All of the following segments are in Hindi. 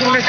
लगभग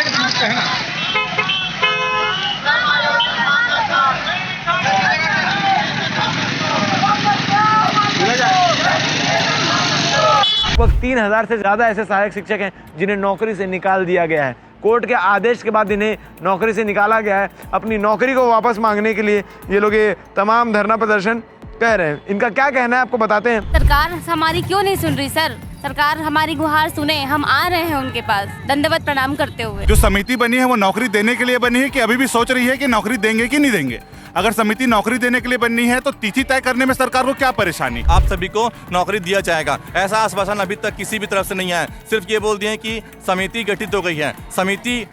3000 से ज़्यादा ऐसे सहायक शिक्षक हैं जिन्हें नौकरी से निकाल दिया गया है। कोर्ट के आदेश के बाद इन्हें नौकरी से निकाला गया है। अपनी नौकरी को वापस मांगने के लिए ये लोग ये तमाम धरना प्रदर्शन कह रहे हैं। इनका क्या कहना है आपको बताते हैं। सरकार हमारी क्यों नहीं सुन रही सर? सरकार हमारी गुहार सुने, हम आ रहे हैं उनके पास दंडवत प्रणाम करते हुए। जो समिति बनी है वो नौकरी देने के लिए बनी है कि अभी भी सोच रही है कि नौकरी देंगे कि नहीं देंगे? अगर समिति नौकरी देने के लिए बननी है तो तिथि तय करने में सरकार को क्या परेशानी? आप सभी को नौकरी दिया जाएगा, ऐसा आश्वासन अभी तक किसी भी तरफ से नहीं आया। सिर्फ ये बोल दिए कि समिति गठित हो गई है। समिति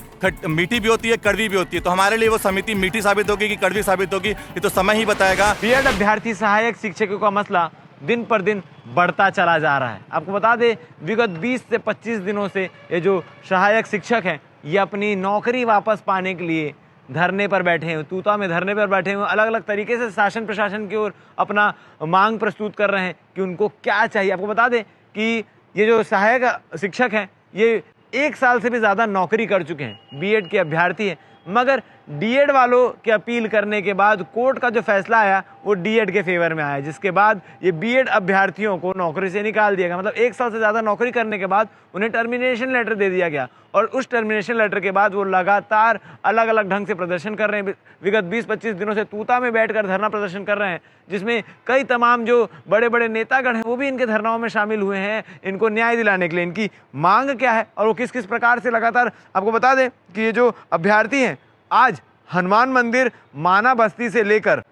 मीठी भी होती है, कड़वी भी होती है, तो हमारे लिए वो समिति मीठी साबित होगी कि कड़वी साबित होगी, ये तो समय ही बताएगा। बीएड अभ्यर्थी सहायक शिक्षकों का मसला दिन पर दिन बढ़ता चला जा रहा है। आपको बता दें, विगत 20 से 25 दिनों से ये जो सहायक शिक्षक हैं ये अपनी नौकरी वापस पाने के लिए धरने पर बैठे हैं, तूता में धरने पर बैठे हुए, अलग अलग तरीके से शासन प्रशासन की ओर अपना मांग प्रस्तुत कर रहे हैं कि उनको क्या चाहिए। आपको बता दें कि ये जो सहायक शिक्षक हैं ये 1 साल से भी ज़्यादा नौकरी कर चुके हैं, बीएड के अभ्यर्थी हैं, मगर डीएड वालों के अपील करने के बाद कोर्ट का जो फैसला आया वो डीएड के फेवर में आया, जिसके बाद ये बीएड अभ्यर्थियों को नौकरी से निकाल दिया गया। मतलब 1 साल से ज़्यादा नौकरी करने के बाद उन्हें टर्मिनेशन लेटर दे दिया गया और उस टर्मिनेशन लेटर के बाद वो लगातार अलग अलग ढंग से प्रदर्शन कर रहे हैं। विगत 20-25 दिनों से तूता में बैठकर धरना प्रदर्शन कर रहे हैं, जिसमें कई तमाम जो बड़े बड़े नेतागण हैं वो भी इनके धरनाओं में शामिल हुए हैं इनको न्याय दिलाने के लिए। इनकी मांग क्या है और वो किस किस प्रकार से लगातार, आपको बता दें कि ये जो अभ्यर्थी हैं आज हनुमान मंदिर माना बस्ती से लेकर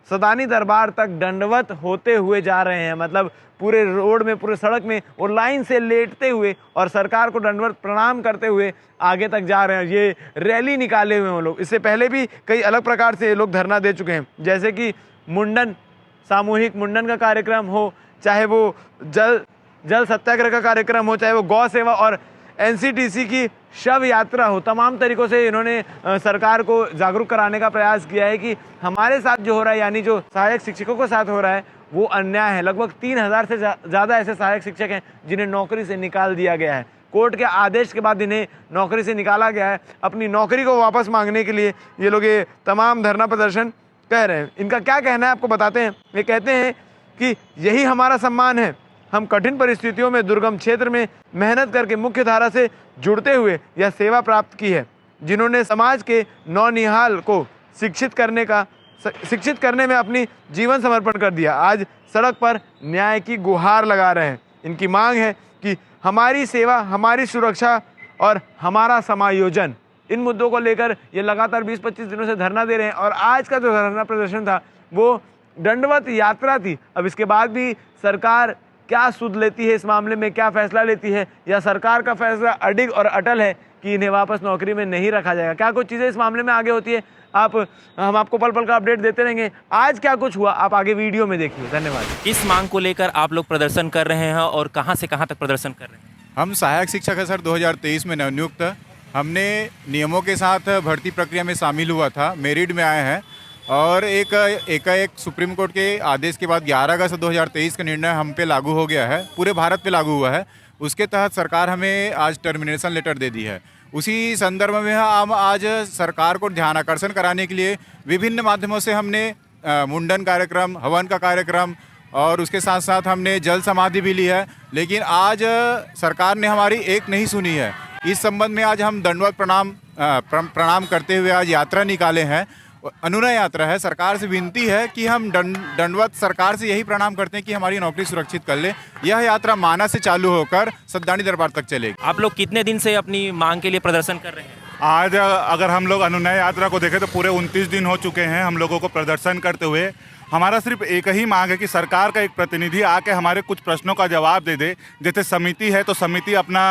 सदानी दरबार तक दंडवत होते हुए जा रहे हैं। मतलब पूरे रोड में, पूरे सड़क में वो लाइन से लेटते हुए और सरकार को दंडवत प्रणाम करते हुए आगे तक जा रहे हैं। ये रैली निकाले हुए हैं वो लोग। इससे पहले भी कई अलग प्रकार से ये लोग धरना दे चुके हैं, जैसे कि मुंडन, सामूहिक मुंडन का कार्यक्रम हो, चाहे वो जल सत्याग्रह का कार्यक्रम हो, चाहे वो गौ सेवा और एनसीटीसी की शव यात्रा हो। तमाम तरीकों से इन्होंने सरकार को जागरूक कराने का प्रयास किया है कि हमारे साथ जो हो रहा है, यानी जो सहायक शिक्षकों के साथ हो रहा है, वो अन्याय है। लगभग 3000 से ज़्यादा ऐसे सहायक शिक्षक हैं जिन्हें नौकरी से निकाल दिया गया है। कोर्ट के आदेश के बाद इन्हें नौकरी से निकाला गया है। अपनी नौकरी को वापस मांगने के लिए ये लोग ये तमाम धरना प्रदर्शन कह रहे हैं। इनका क्या कहना है आपको बताते हैं। ये कहते हैं कि यही हमारा सम्मान है। हम कठिन परिस्थितियों में दुर्गम क्षेत्र में मेहनत करके मुख्य धारा से जुड़ते हुए यह सेवा प्राप्त की है। जिन्होंने समाज के नौनिहाल को शिक्षित करने में अपनी जीवन समर्पण कर दिया, आज सड़क पर न्याय की गुहार लगा रहे हैं। इनकी मांग है कि हमारी सेवा, हमारी सुरक्षा और हमारा समायोजन, इन मुद्दों को लेकर ये लगातार 20-25 दिनों से धरना दे रहे हैं। और आज का जो धरना प्रदर्शन था वो दंडवत यात्रा थी। अब इसके बाद भी सरकार क्या सुध लेती है इस मामले में, क्या फैसला लेती है, या सरकार का फैसला अडिग और अटल है कि इन्हें वापस नौकरी में नहीं रखा जाएगा। क्या कुछ चीज़ें इस मामले में आगे होती है, हम आपको पल पल का अपडेट देते रहेंगे। आज क्या कुछ हुआ आप आगे वीडियो में देखिए। धन्यवाद। इस मांग को लेकर आप लोग प्रदर्शन कर रहे हैं और कहां से कहां तक प्रदर्शन कर रहे हैं? हम सहायक शिक्षक है सर, 2023 में नवनियुक्त। हमने नियमों के साथ भर्ती प्रक्रिया में शामिल हुआ था, मेरिट में आए हैं और एक सुप्रीम कोर्ट के आदेश के बाद 11 अगस्त 2023 का निर्णय हम पे लागू हो गया है, पूरे भारत पे लागू हुआ है। उसके तहत सरकार हमें आज टर्मिनेशन लेटर दे दी है। उसी संदर्भ में हम आज सरकार को ध्यान आकर्षण कराने के लिए विभिन्न माध्यमों से हमने मुंडन कार्यक्रम, हवन का कार्यक्रम और उसके साथ साथ हमने जल समाधि भी ली है, लेकिन आज सरकार ने हमारी एक नहीं सुनी है। इस संबंध में आज हम दंडवत प्रणाम करते हुए आज यात्रा निकाले हैं। अनुनय यात्रा है। सरकार से विनती है कि हम दंडवत सरकार से यही प्रणाम करते हैं कि हमारी नौकरी सुरक्षित कर ले। यह यात्रा माना से चालू होकर सद्दानी दरबार तक चलेगी। आप लोग कितने दिन से अपनी मांग के लिए प्रदर्शन कर रहे हैं? आज अगर हम लोग अनुनय यात्रा को देखें तो पूरे 29 दिन हो चुके हैं हम लोगों को प्रदर्शन करते हुए। हमारा सिर्फ एक ही मांग है कि सरकार का एक प्रतिनिधि आके हमारे कुछ प्रश्नों का जवाब दे दे। जैसे समिति है तो समिति अपना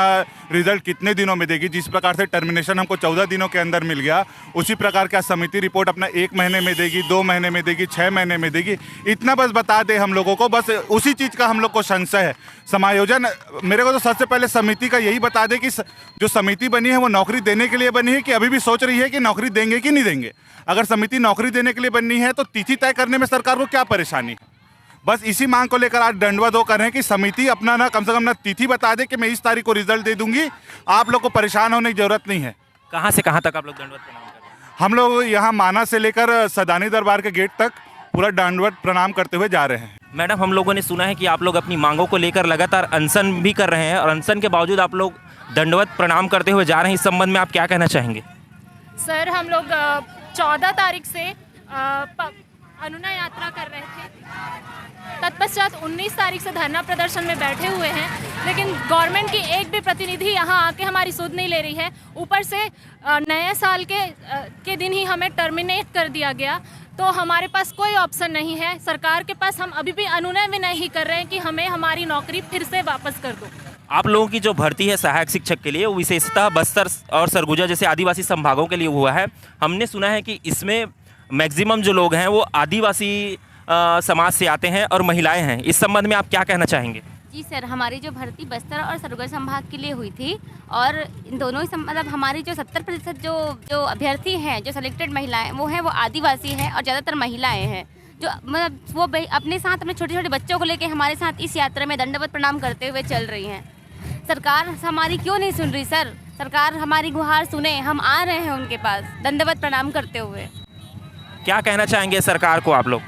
रिजल्ट कितने दिनों में देगी, जिस प्रकार से टर्मिनेशन हमको 14 दिनों के अंदर मिल गया, उसी प्रकार क्या समिति रिपोर्ट अपना 1 महीने में देगी, 2 महीने में देगी, 6 महीने में देगी, इतना बस बता दे हम लोगों को। बस उसी चीज़ का हम लोग को संशय है। समायोजन मेरे को तो सबसे पहले समिति का यही बता दे कि जो समिति बनी है वो नौकरी देने के लिए बनी है कि अभी भी सोच रही है कि नौकरी देंगे कि नहीं देंगे। अगर समिति नौकरी देने के लिए बननी है तो तिथि तय करने में सरकार को क्या परेशानी है? बस इसी मांग को लेकर आज दंडवत हो कर रहे हैं कि समिति अपना ना कम से कम ना तिथि बता दे कि मैं इस तारीख को रिजल्ट दे दूंगी, आप लोग को परेशान होने की जरूरत नहीं है। कहाँ से कहाँ तक आप लोग दंडवत प्रणाम कर रहे हैं? हम लोग यहाँ माना से लेकर सदानी दरबार के गेट तक पूरा दंडवत प्रणाम करते हुए जा रहे हैं। मैडम, हम लोगों ने सुना है कि आप लोग अपनी मांगों को लेकर लगातार अनशन भी कर रहे हैं और अनशन के बावजूद आप लोग दंडवत प्रणाम करते हुए जा रहे हैं। इस संबंध में आप क्या कहना चाहेंगे? सर, हम लोग 14 तारीख से अनुनय यात्रा कर रहे थे, तत्पश्चात 19 तारीख से धरना प्रदर्शन में बैठे हुए हैं, लेकिन गवर्नमेंट की एक भी प्रतिनिधि यहाँ आके हमारी सुध नहीं ले रही है। ऊपर से नए साल के दिन ही हमें टर्मिनेट कर दिया गया, तो हमारे पास कोई ऑप्शन नहीं है। सरकार के पास हम अभी भी अनुनय भी नहीं कर रहे हैं कि हमें हमारी नौकरी फिर से वापस कर दो। आप लोगों की जो भर्ती है सहायक शिक्षक के लिए, वो विशेषतः बस्तर और सरगुजा जैसे आदिवासी संभागों के लिए हुआ है। हमने सुना है कि इसमें मैक्सिमम जो लोग हैं वो आदिवासी समाज से आते हैं और महिलाएं हैं। इस संबंध में आप क्या कहना चाहेंगे? जी सर, हमारी जो भर्ती बस्तर और सरगुजा संभाग के लिए हुई थी, और इन दोनों ही मतलब हमारी जो 70% जो अभ्यर्थी हैं, जो सेलेक्टेड महिलाएं, वो हैं वो आदिवासी हैं और ज़्यादातर महिलाएं हैं, जो मतलब वो अपने साथ अपने छोटे छोटे बच्चों को लेके हमारे साथ इस यात्रा में दंडवत प्रणाम करते हुए चल रही हैं। सरकार हमारी क्यों नहीं सुन रही सर? सरकार हमारी गुहार सुने, हम आ रहे हैं उनके पास दंडवत प्रणाम करते हुए। क्या कहना चाहेंगे सरकार को आप लोग?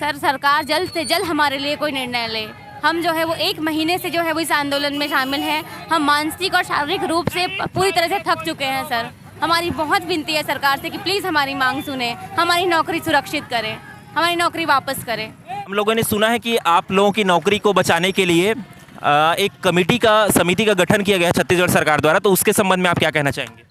सर, सरकार जल्द से जल्द हमारे लिए कोई निर्णय ले। हम जो है वो 1 महीने से जो है वो इस आंदोलन में शामिल हैं। हम मानसिक और शारीरिक रूप से पूरी तरह से थक चुके हैं सर। हमारी बहुत विनती है सरकार से कि प्लीज़ हमारी मांग सुने, हमारी नौकरी सुरक्षित करें, हमारी नौकरी वापस करें। हम लोगों ने सुना है कि आप लोगों की नौकरी को बचाने के लिए एक समिति का गठन किया गया है छत्तीसगढ़ सरकार द्वारा, तो उसके संबंध में आप क्या कहना चाहेंगे?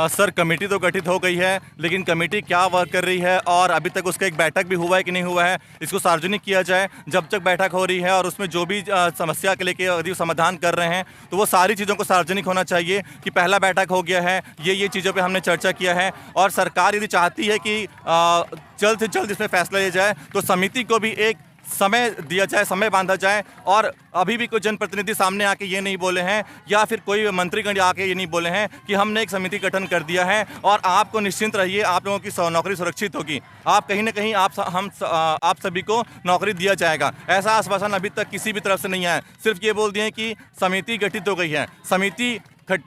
सर, कमेटी तो गठित हो गई है, लेकिन कमेटी क्या वर्क कर रही है और अभी तक उसका एक बैठक भी हुआ है कि नहीं हुआ है, इसको सार्वजनिक किया जाए। जब तक बैठक हो रही है और उसमें जो भी समस्या के लेके यदि समाधान कर रहे हैं तो वो सारी चीज़ों को सार्वजनिक होना चाहिए कि पहला बैठक हो गया है, ये चीज़ों पे हमने चर्चा किया है। और सरकार यदि चाहती है कि जल्द से जल्द इसमें फैसला लिया जाए तो समिति को भी एक समय दिया जाए, समय बांधा जाए। और अभी भी कोई जनप्रतिनिधि सामने आके ये नहीं बोले हैं या फिर कोई मंत्रीगण आके ये नहीं बोले हैं कि हमने एक समिति गठन कर दिया है और आपको निश्चिंत रहिए, आप लोगों की नौकरी सुरक्षित होगी। आप कहीं ना कहीं आप सभी को नौकरी दिया जाएगा, ऐसा आश्वासन अभी तक किसी भी तरफ से नहीं आया। सिर्फ ये बोल दिए हैं कि समिति गठित हो गई है। समिति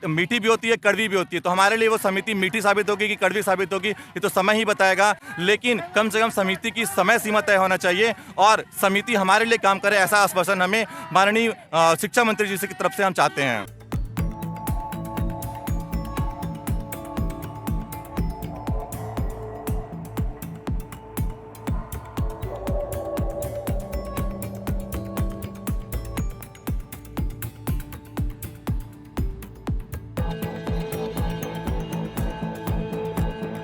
मीठी भी होती है, कड़वी भी होती है, तो हमारे लिए वो समिति मीठी साबित होगी कि कड़वी साबित होगी ये तो समय ही बताएगा। लेकिन कम से कम समिति की समय सीमा तय होना चाहिए और समिति हमारे लिए काम करे, ऐसा आश्वासन हमें माननीय शिक्षा मंत्री जी की तरफ से हम चाहते हैं।